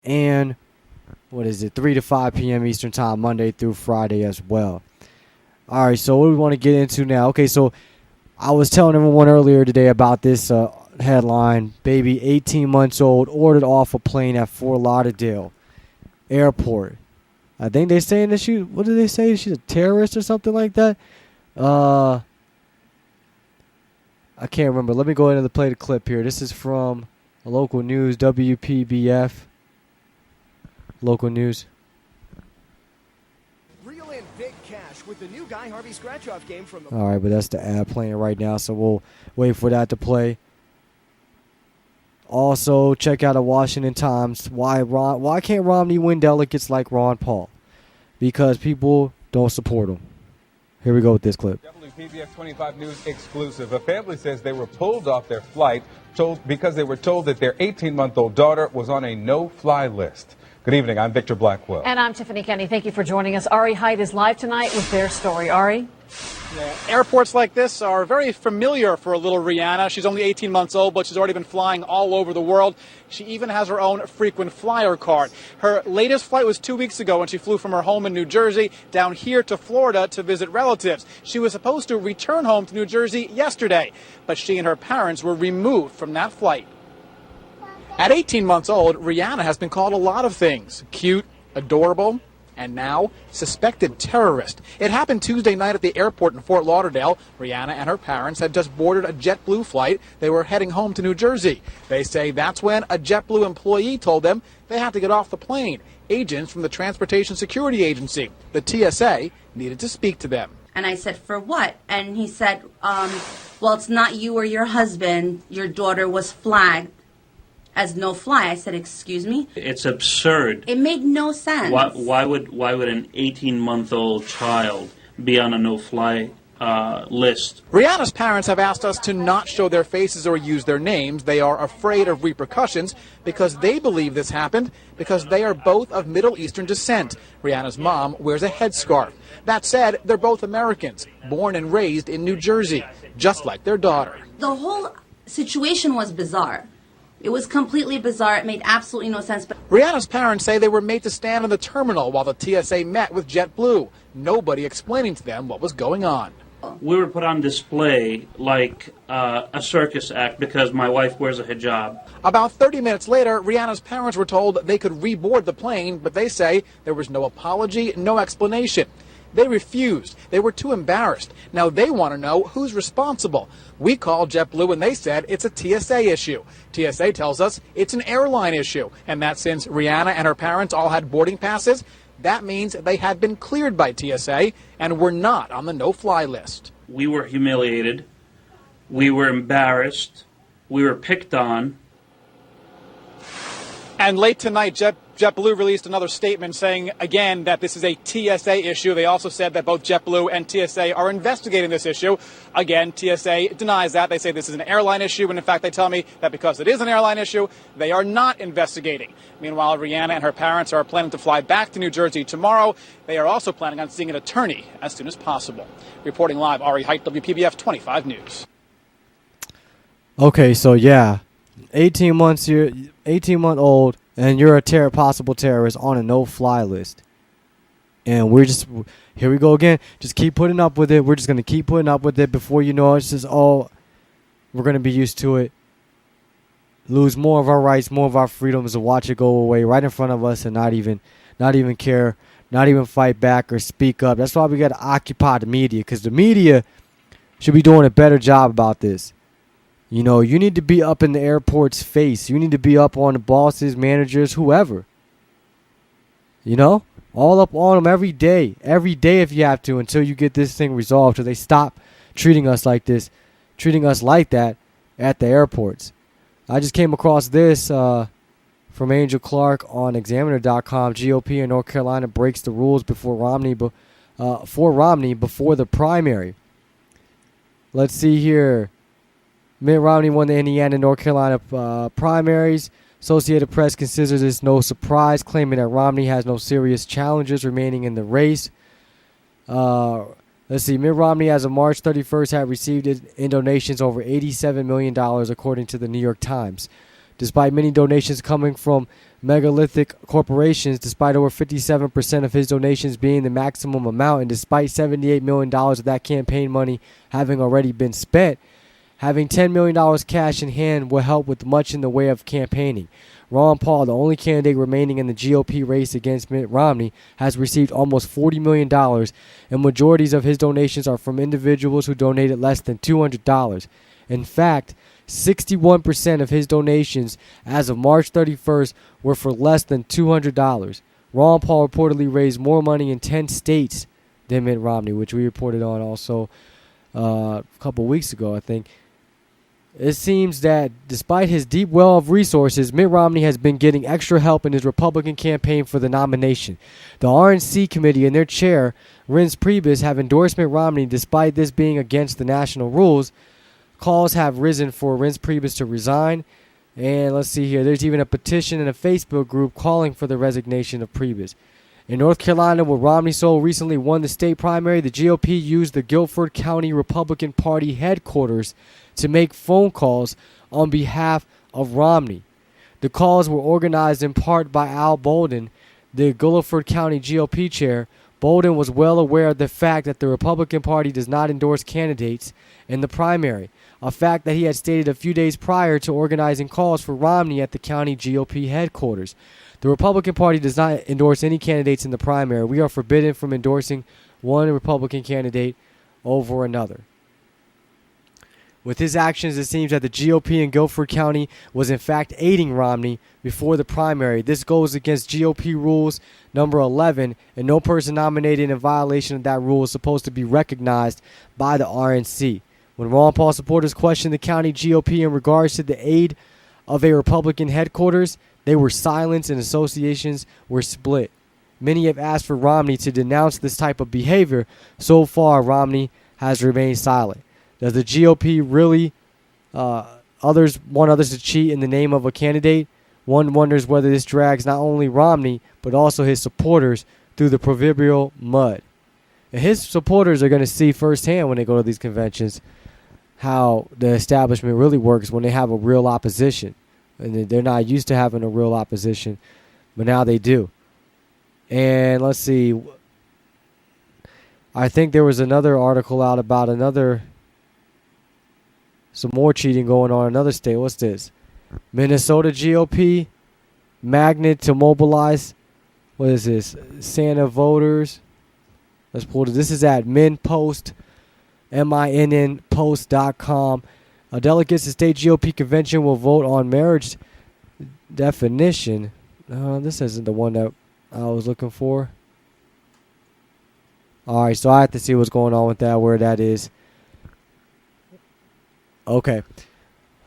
and 3 to 5 p.m. Eastern Time, Monday through Friday as well. All right, so what do we want to get into now? Okay, so I was telling everyone earlier today about this headline. Baby 18 months old ordered off a plane at Fort Lauderdale Airport. I think they're saying that what did they say? She's a terrorist or something like that? I can't remember. Let me go ahead and play the clip here. This is from a local news, WPBF. Local news. Real and big cash with the new Guy Harvey scratch-off game from the... All right, but that's the ad playing right now, so we'll wait for that to play. Also, check out the Washington Times. Why can't Romney win delegates like Ron Paul? Because people don't support him. Here we go with this clip. WPBF 25 News exclusive. A family says they were pulled off their flight because they were told that their 18-month-old daughter was on a no-fly list. Good evening. I'm Victor Blackwell. And I'm Tiffany Kenny. Thank you for joining us. Ari Height is live tonight with their story. Ari? Yeah, airports like this are very familiar for little Rihanna. She's only 18 months old, but she's already been flying all over the world. She even has her own frequent flyer card. Her latest flight was 2 weeks ago when she flew from her home in New Jersey down here to Florida to visit relatives. She was supposed to return home to New Jersey yesterday, but she and her parents were removed from that flight. At 18 months old, Rihanna has been called a lot of things. Cute, adorable, and now suspected terrorist. It happened Tuesday night at the airport in Fort Lauderdale. Rihanna and her parents had just boarded a JetBlue flight. They were heading home to New Jersey. They say that's when a JetBlue employee told them they had to get off the plane. Agents from the Transportation Security Agency, the TSA, needed to speak to them. And I said, for what? And he said, well, it's not you or your husband. Your daughter was flagged as no fly. I said, excuse me? It's absurd. It made no sense. Why would an 18-month-old child be on a no-fly list? Rihanna's parents have asked us to not show their faces or use their names. They are afraid of repercussions because they believe this happened because they are both of Middle Eastern descent. Rihanna's mom wears a headscarf. That said, they're both Americans, born and raised in New Jersey, just like their daughter. The whole situation was bizarre. It was completely bizarre. It made absolutely no sense. But Rihanna's parents say they were made to stand in the terminal while the TSA met with JetBlue. Nobody explaining to them what was going on. We were put on display like a circus act because my wife wears a hijab. About 30 minutes later, Rihanna's parents were told they could reboard the plane, but they say there was no apology, no explanation. They refused. They were too embarrassed. Now they want to know who's responsible. We called JetBlue and they said it's a TSA issue. TSA tells us it's an airline issue, and that since Rihanna and her parents all had boarding passes, that means they had been cleared by TSA and were not on the no-fly list. We were humiliated. We were embarrassed. We were picked on. And late tonight, JetBlue released another statement saying, again, that this is a TSA issue. They also said that both JetBlue and TSA are investigating this issue. Again, TSA denies that. They say this is an airline issue, and in fact, they tell me that because it is an airline issue, they are not investigating. Meanwhile, Rihanna and her parents are planning to fly back to New Jersey tomorrow. They are also planning on seeing an attorney as soon as possible. Reporting live, Ari Height, WPBF 25 News. Okay, so yeah, 18-month-old, and you're a possible terrorist on a no-fly list. And here we go again. Just keep putting up with it. We're just going to keep putting up with it. Before you know it, it's just, we're going to be used to it. Lose more of our rights, more of our freedoms, and watch it go away right in front of us and not even care, not even fight back or speak up. That's why we got to occupy the media, because the media should be doing a better job about this. You know, you need to be up in the airport's face. You need to be up on the bosses, managers, whoever. You know, all up on them every day if you have to, until you get this thing resolved, till they stop treating us like this, treating us like that at the airports. I just came across this from Angel Clark on Examiner.com. GOP in North Carolina breaks the rules for Romney before the primary. Let's see here. Mitt Romney won the Indiana and North Carolina primaries. Associated Press considers this no surprise, claiming that Romney has no serious challengers remaining in the race. Let's see. Mitt Romney, as of March 31st, had received in donations over $87 million, according to the New York Times. Despite many donations coming from megalithic corporations, despite over 57% of his donations being the maximum amount, and despite $78 million of that campaign money having already been spent, having $10 million cash in hand will help with much in the way of campaigning. Ron Paul, the only candidate remaining in the GOP race against Mitt Romney, has received almost $40 million, and majorities of his donations are from individuals who donated less than $200. In fact, 61% of his donations as of March 31st were for less than $200. Ron Paul reportedly raised more money in 10 states than Mitt Romney, which we reported on also a couple weeks ago, I think. It seems that despite his deep well of resources, Mitt Romney has been getting extra help in his Republican campaign for the nomination. The RNC committee and their chair, Reince Priebus, have endorsed Mitt Romney despite this being against the national rules. Calls have risen for Reince Priebus to resign. And let's see here. There's even a petition in a Facebook group calling for the resignation of Priebus. In North Carolina, where Romney so recently won the state primary, the GOP used the Guilford County Republican Party headquarters to make phone calls on behalf of Romney. The calls were organized in part by Al Bolden, the Guilford County GOP chair. Bolden was well aware of the fact that the Republican Party does not endorse candidates in the primary, a fact that he had stated a few days prior to organizing calls for Romney at the county GOP headquarters. The Republican Party does not endorse any candidates in the primary. We are forbidden from endorsing one Republican candidate over another. With his actions, it seems that the GOP in Guilford County was in fact aiding Romney before the primary. This goes against GOP rules number 11, and no person nominated in violation of that rule is supposed to be recognized by the RNC. When Ron Paul supporters questioned the county GOP in regards to the aid of a Republican headquarters, they were silenced and associations were split. Many have asked for Romney to denounce this type of behavior. So far, Romney has remained silent. Does the GOP really want others to cheat in the name of a candidate? One wonders whether this drags not only Romney, but also his supporters through the proverbial mud. And his supporters are going to see firsthand when they go to these conventions how the establishment really works when they have a real opposition. And they're not used to having a real opposition, but now they do. And let's see. I think there was another article out about some more cheating going on in another state. What's this? Minnesota GOP magnet to mobilize. What is this? Santa voters. Let's pull it. This is at MinnPost, MINNPost.com. Delegates to state GOP convention will vote on marriage definition. This isn't the one that I was looking for. All right, so I have to see what's going on with that, where that is. Okay.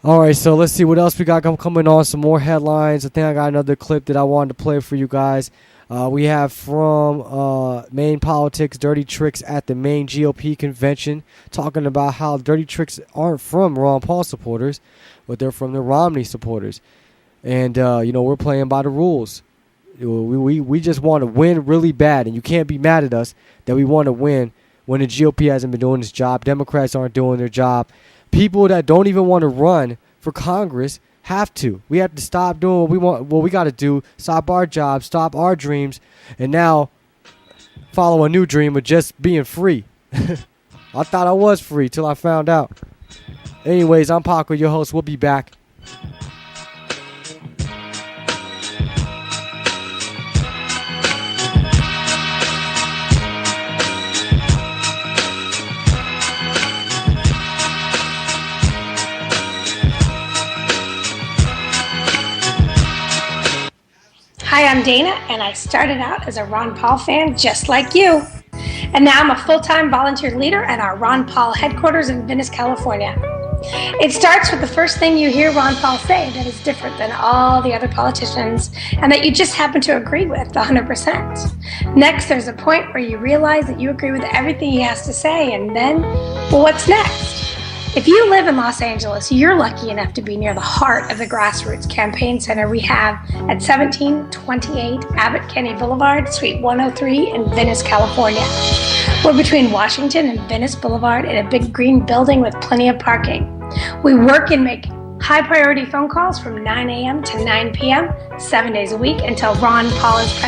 All right, so let's see what else we got coming on. Some more headlines. I think I got another clip that I wanted to play for you guys. We have from Maine Politics, dirty tricks at the Maine GOP convention, talking about how dirty tricks aren't from Ron Paul supporters, but they're from the Romney supporters. And, we're playing by the rules. We just want to win really bad, and you can't be mad at us that we want to win when the GOP hasn't been doing its job. Democrats aren't doing their job. People that don't even want to run for Congress have to. We have to stop doing what we want. What we got to do, stop our jobs, stop our dreams, and now follow a new dream of just being free. I thought I was free till I found out. Anyways, I'm Paco, your host. We'll be back. Hi, I'm Dana, and I started out as a Ron Paul fan just like you. And now I'm a full-time volunteer leader at our Ron Paul headquarters in Venice, California. It starts with the first thing you hear Ron Paul say that is different than all the other politicians and that you just happen to agree with 100%. Next, there's a point where you realize that you agree with everything he has to say, and then, well, what's next? If you live in Los Angeles, you're lucky enough to be near the heart of the grassroots campaign center we have at 1728 Abbott Kinney Boulevard, Suite 103 in Venice, California. We're between Washington and Venice Boulevard in a big green building with plenty of parking. We work and make High priority phone calls from 9 a.m. to 9 p.m., 7 days a week until Ron Paul is president.